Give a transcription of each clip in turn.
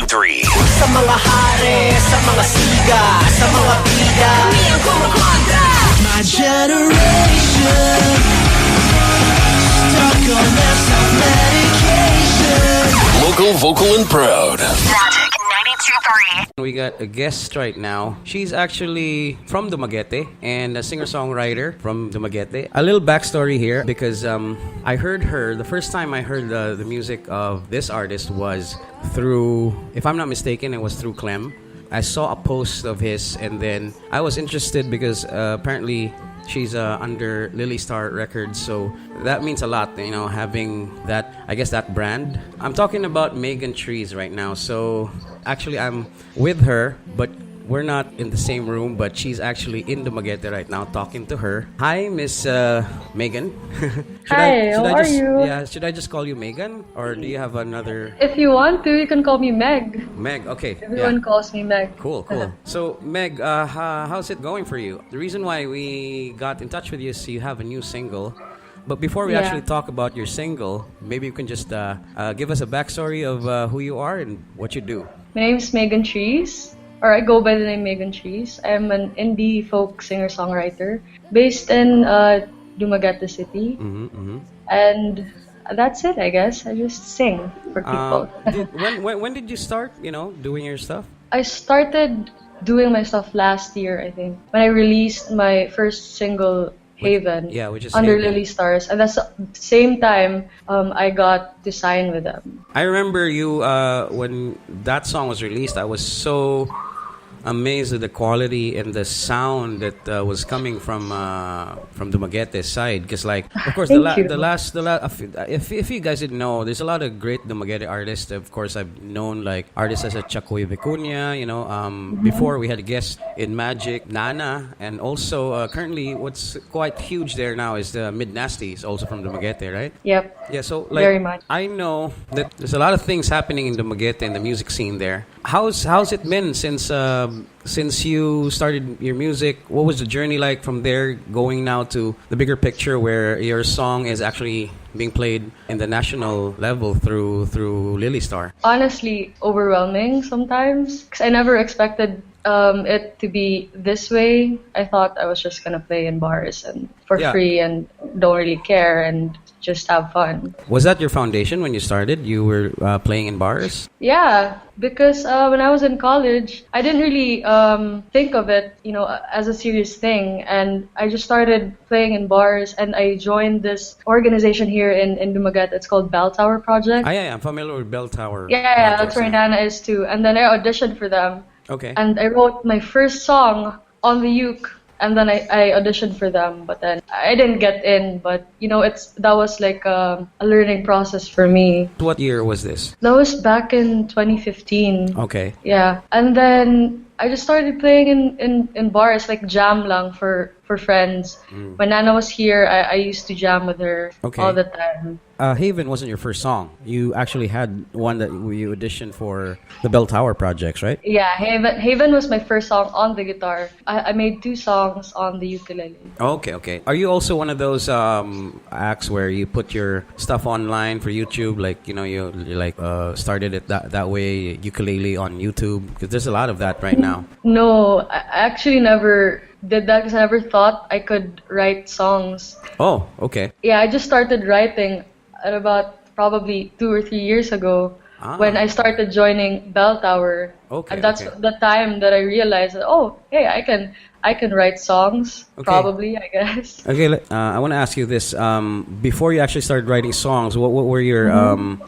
93. Sa mga hari, sa mga siga, sa mga bida, kami ang kumukontra. My generation stuck on their self-medication. Local, vocal, and proud. Magic 92.3. We got a guest right now. She's actually from Dumaguete and a singer-songwriter from Dumaguete. A little backstory here because I heard her, the first time I heard the music of this artist was through, if I'm not mistaken, it was through Clem. I saw a post of his and then I was interested because apparently she's under Lilystars Records, so that means a lot, you know, having that, I guess, that brand. I'm talking about Meagan Trees right now. So actually I'm with her, but we're not in the same room, but she's actually in Dumaguete right now talking to her. Hi, Miss Meagan. Hi, how are you? Yeah, should I just call you Meagan, or do you have another? If you want to, you can call me Meg. Meg, okay. Everyone calls me Meg. Cool. So, Meg, how's it going for you? The reason why we got in touch with you is you have a new single. But before we actually talk about your single, maybe you can just give us a backstory of who you are and what you do. My name is Meagan Trees, or I go by the name Meagan Trees. I'm an indie folk singer-songwriter based in Dumaguete City. And that's it, I guess. I just sing for people. When did you start, doing your stuff? I started doing my stuff last year, I think, when I released my first single, Haven, which is under Haven. Lilystars, and that's the same time I got to sign with them. I remember you when that song was released. I was so amazed at the quality and the sound that was coming from Dumaguete's side. Because, like, of course, if you guys didn't know, there's a lot of great Dumaguete artists. Of course, I've known like artists as a Chacoy Vicuña. Before we had a guest in Magic, Nana, and also currently what's quite huge there now is the Mid Nasties, also from Dumaguete, right? Yep. Yeah. So, like, very much. I know that there's a lot of things happening in Dumaguete and the music scene there. How's it been since you started your music? What was the journey like from there going now to the bigger picture where your song is actually being played in the national level through Lilystar? Honestly, overwhelming sometimes because I never expected it to be this way. I thought I was just gonna play in bars and for free and don't really care and just have fun. Was that your foundation when you started? You were playing in bars? Yeah, because when I was in college, I didn't really think of it, as a serious thing. And I just started playing in bars, and I joined this organization here in Dumaguete. It's called Bell Tower Project. Yeah, I'm familiar with Bell Tower. Yeah, that's where Nana is too. And then I auditioned for them. Okay. And I wrote my first song on the uke. And then I auditioned for them, but then I didn't get in. But that was like a learning process for me. What year was this? That was back in 2015. Okay. Yeah, and then I just started playing in bars, like jam lang for friends. When Nana was here, I used to jam with her all the time. Haven wasn't your first song. You actually had one that you auditioned for the Bell Tower projects, right? Yeah, Haven was my first song on the guitar. I made 2 songs on the ukulele. Okay. Are you also one of those acts where you put your stuff online for YouTube? Like, you like started it that way, ukulele on YouTube? Because there's a lot of that right now. No, I actually never did that because I never thought I could write songs. Oh, okay. Yeah, I just started writing at about probably 2 or 3 years ago when I started joining Bell Tower. Okay. And that's the time that I realized that, hey, I can write songs, probably, I guess. Okay, I want to ask you this. Before you actually started writing songs, what were your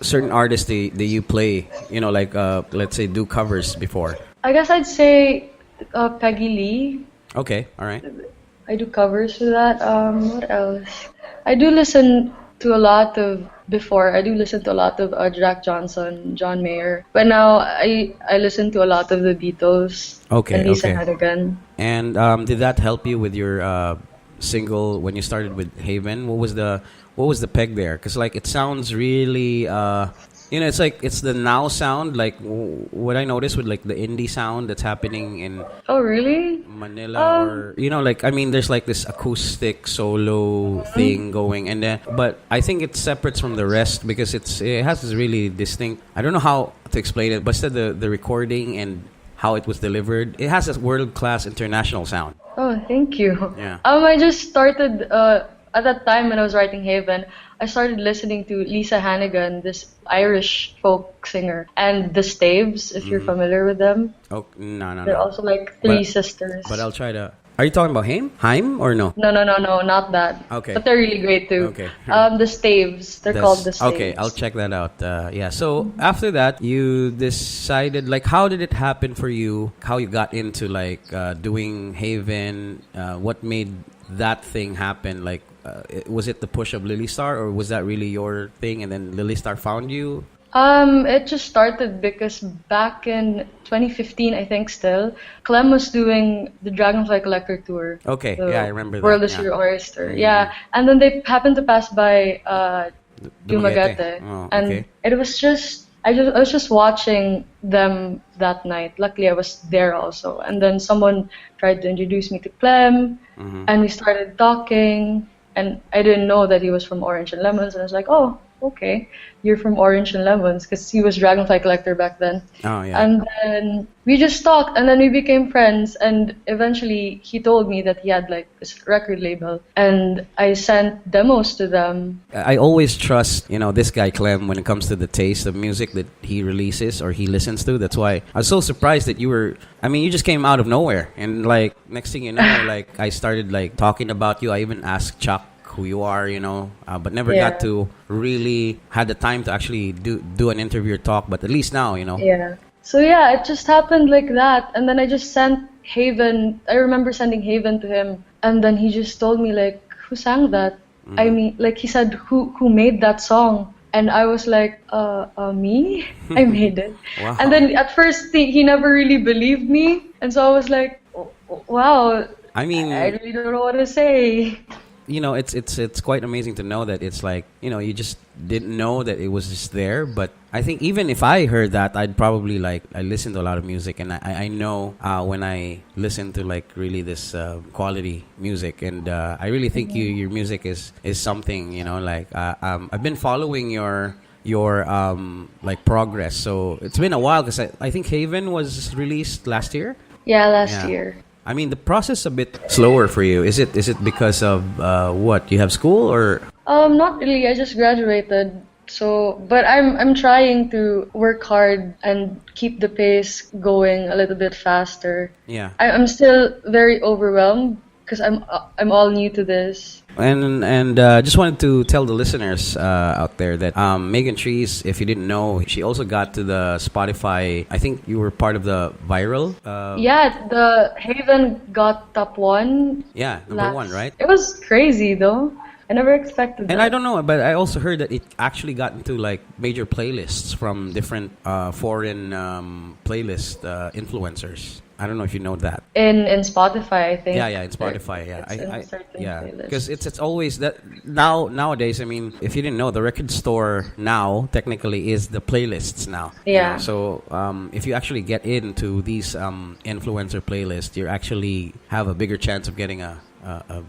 certain artists that you play, let's say do covers before? I guess I'd say Peggy Lee. Okay, all right. I do covers for that. What else? I do listen to a lot of Jack Johnson, John Mayer. But now I listen to a lot of the Beatles. And Lisa Hannigan. And did that help you with your single when you started with Haven? What was the peg there? Because like it sounds really it's the now sound. Like what I noticed with like the indie sound that's happening in Oh, really? Manila, or like I mean, there's like this acoustic solo thing going, and then but I think it separates from the rest because it has this really distinct. I don't know how to explain it, but instead the recording and how it was delivered, it has a world class international sound. Oh, thank you. Yeah. I just started at that time when I was writing Haven. I started listening to Lisa Hannigan, this Irish folk singer, and the Staves, if you're familiar with them. Oh no. They're also like three sisters. But I'll try to. Are you talking about Haim or no? No, not that. Okay. But they're really great too. Okay. The Staves. They're called the Staves. Okay, I'll check that out. Yeah. So after that, you decided, like, how did it happen for you? How you got into like doing Haven? What made that thing happen? Like, was it the push of Lilystar, or was that really your thing, and then Lilystar found you? It just started because back in 2015, I think still, Clem was doing the Dragonfly Collector tour. Okay, I remember that. World is Your Oyster. Yeah, and then they happened to pass by Dumaguete. Oh, and okay. it was just, I was just watching them that night. Luckily, I was there also. And then someone tried to introduce me to Clem, and we started talking, and I didn't know that he was from Orange and Lemons, and I was like, oh, okay, you're from Orange and Lemons, because he was Dragonfly Collector back then. Oh, yeah. And then we just talked, and then we became friends, and eventually he told me that he had like this record label, and I sent demos to them. I always trust, this guy Clem when it comes to the taste of music that he releases or he listens to. That's why I was so surprised that you just came out of nowhere, and like next thing you know, like I started like talking about you. I even asked Chuck who you are, but never got to really had the time to actually do an interview or talk, but at least now, Yeah. So yeah, it just happened like that, and then I just sent Haven. I remember sending Haven to him, and then he just told me like, who sang that? I mean, like he said, who made that song? And I was like, me? I made it. Wow. And then at first he never really believed me, and so I was like, wow. I mean, I really don't know what to say. It's quite amazing to know that it's like, you just didn't know that it was just there. But I think even if I heard that, I'd probably I listen to a lot of music, and I know when I listen to like really this quality music, and I really think your music is something, I've been following your like progress. So it's been a while, because I think Haven was released last year. Yeah, last year. I mean, the process a bit slower for you. Is it because of what? You have school or? Not really. I just graduated. So, but I'm trying to work hard and keep the pace going a little bit faster. Yeah. I'm still very overwhelmed because I'm all new to this. And just wanted to tell the listeners out there that Meagan Trees, if you didn't know, she also got to the Spotify. I think you were part of the viral. Yeah, the Haven got top 1. Yeah, number 1, right? It was crazy though. I never expected that. And I don't know, but I also heard that it actually got into like major playlists from different foreign playlist influencers. I don't know if you know that. In Spotify, I think. Yeah, in Spotify. Yeah, It's because it's always that nowadays. I mean, if you didn't know, the record store now technically is the playlists now. Yeah. So if you actually get into these influencer playlists, you actually have a bigger chance of getting a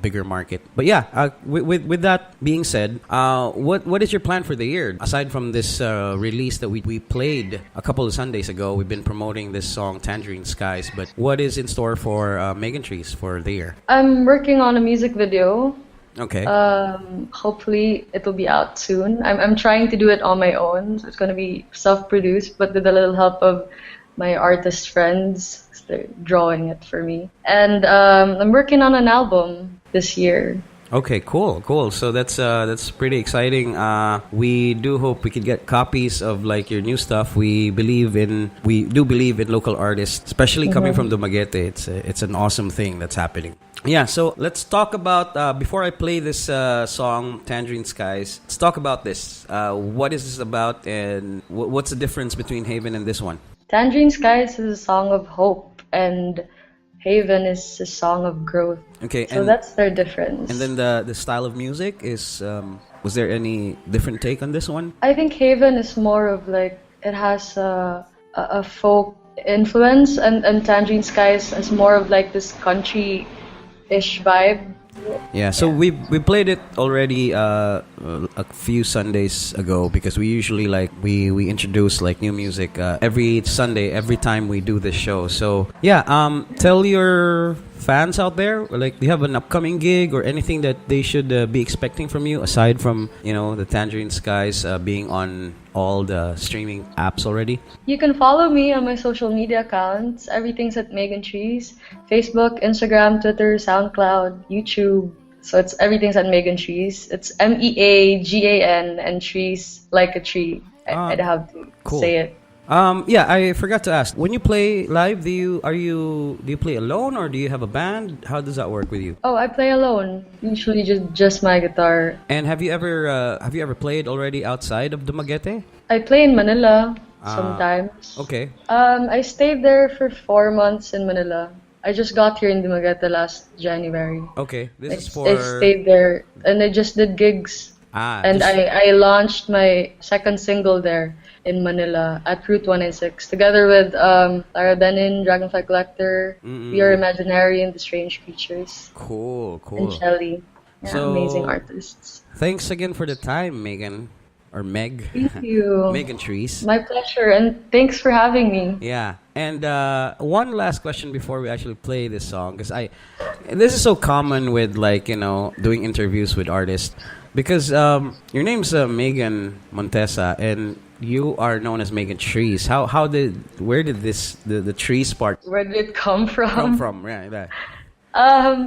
bigger market. But yeah, with that being said, what is your plan for the year? Aside from this release that we played a couple of Sundays ago, we've been promoting this song Tangerine Skies. But what is in store for Meagan Trees for the year? I'm working on a music video. Okay. Hopefully it'll be out soon. I'm trying to do it on my own. So it's going to be self-produced, but with a little help of my artist friends. They're drawing it for me. And I'm working on an album this year. Okay, cool. So that's pretty exciting. We do hope we could get copies of like your new stuff. We do believe in local artists, especially coming from Dumaguete. It's an awesome thing that's happening. Yeah, so let's talk about before I play this song Tangerine Skies. Let's talk about this. What is this about, and what's the difference between Haven and this one? Tangerine Skies is a song of hope, and Haven is a song of growth. Okay, so that's their difference. And then the style of music is Was there any different take on this one? I think Haven is more of like, it has a folk influence, and Tangerine Skies is more of like this country-ish vibe. Yeah, so we played it already a few Sundays ago because we usually like we introduce like new music every Sunday every time we do this show. So yeah, tell your fans out there, like, do you have an upcoming gig or anything that they should be expecting from you aside from the Tangerine Skies being on all the streaming apps already? You can follow me on my social media accounts. Everything's at Meagan Trees. Facebook, Instagram, Twitter, SoundCloud, YouTube. So everything's at Meagan Trees. It's Meagan and trees like a tree. I'd have to say it. Yeah, I forgot to ask. When you play live, do you play alone or do you have a band? How does that work with you? Oh, I play alone. Usually just my guitar. And have you ever played already outside of Dumaguete? I play in Manila sometimes. Okay. I stayed there for 4 months in Manila. I just got here in Dumaguete last January. Okay, I stayed there and I just did gigs. I launched my second single there in Manila at Route 196 together with Lara Benin, Dragonfly Collector, We Are Imaginary, and The Strange Creatures. Cool. And Shelly. Yeah, So, amazing artists. Thanks again for the time, Meagan. Or Meg. Thank you. Meagan Trees. My pleasure, and thanks for having me. Yeah. And one last question before we actually play this song, because this is so common with doing interviews with artists, because your name's Meagan Montesa and you are known as Meagan Trees. Where did the trees part? Where did it come from? Come from, yeah.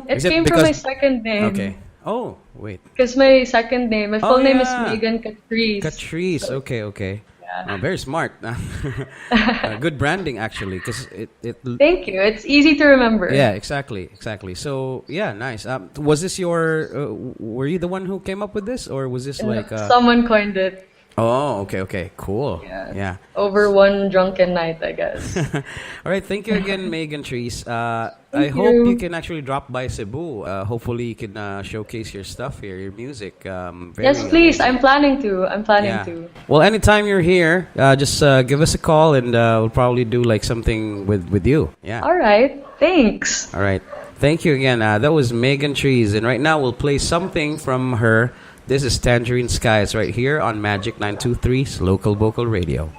It came from my second name. Okay. Oh, wait. Because my second name, my full name is Meagan Catrice. Catrice, so, okay. Yeah. Very smart. Good branding, actually. Cause it. Thank you. It's easy to remember. Yeah, exactly. So, yeah, nice. Was this were you the one who came up with this? Or was this someone coined it. Oh, okay. Cool. Yeah. Over one drunken night, I guess. All right. Thank you again, Meagan Trees. I hope you can actually drop by Cebu. Hopefully, you can showcase your stuff here, your music. Yes, please. I'm planning to. Well, anytime you're here, just give us a call and we'll probably do like something with you. Yeah. All right. Thanks. All right. Thank you again. That was Meagan Trees. And right now, we'll play something from her. This is Tangerine Skies right here on Magic 923's Local Vocal Radio.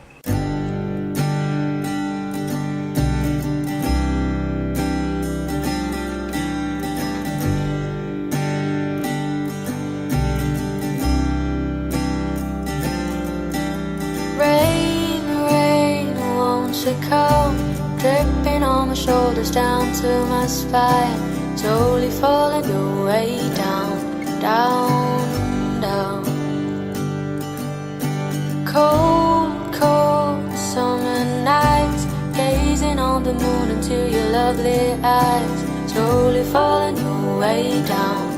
Rain, won't you come? Dripping on my shoulders down to my spine, slowly falling away down. Cold summer nights, gazing on the moon into your lovely eyes, slowly falling away down.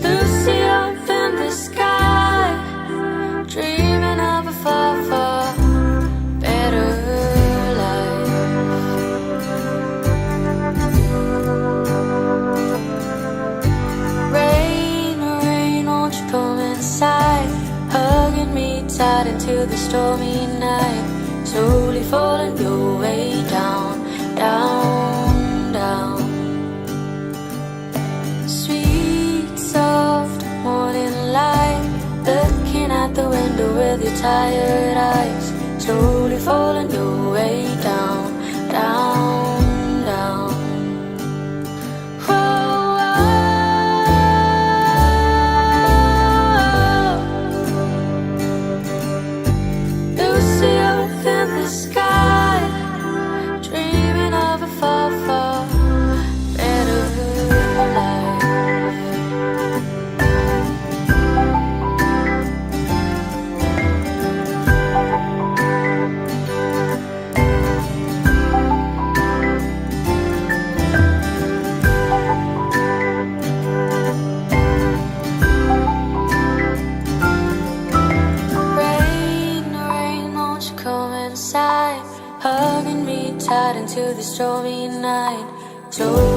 Lucy up in the sky, dreaming of a far better life. Rain, won't you come inside, hugging me tight into the stormy night, slowly falling your way down. Sweet, soft morning light, looking at the window with your tired eyes, slowly falling your way down. Lucy up in the sky, dreaming of a far better life. slowly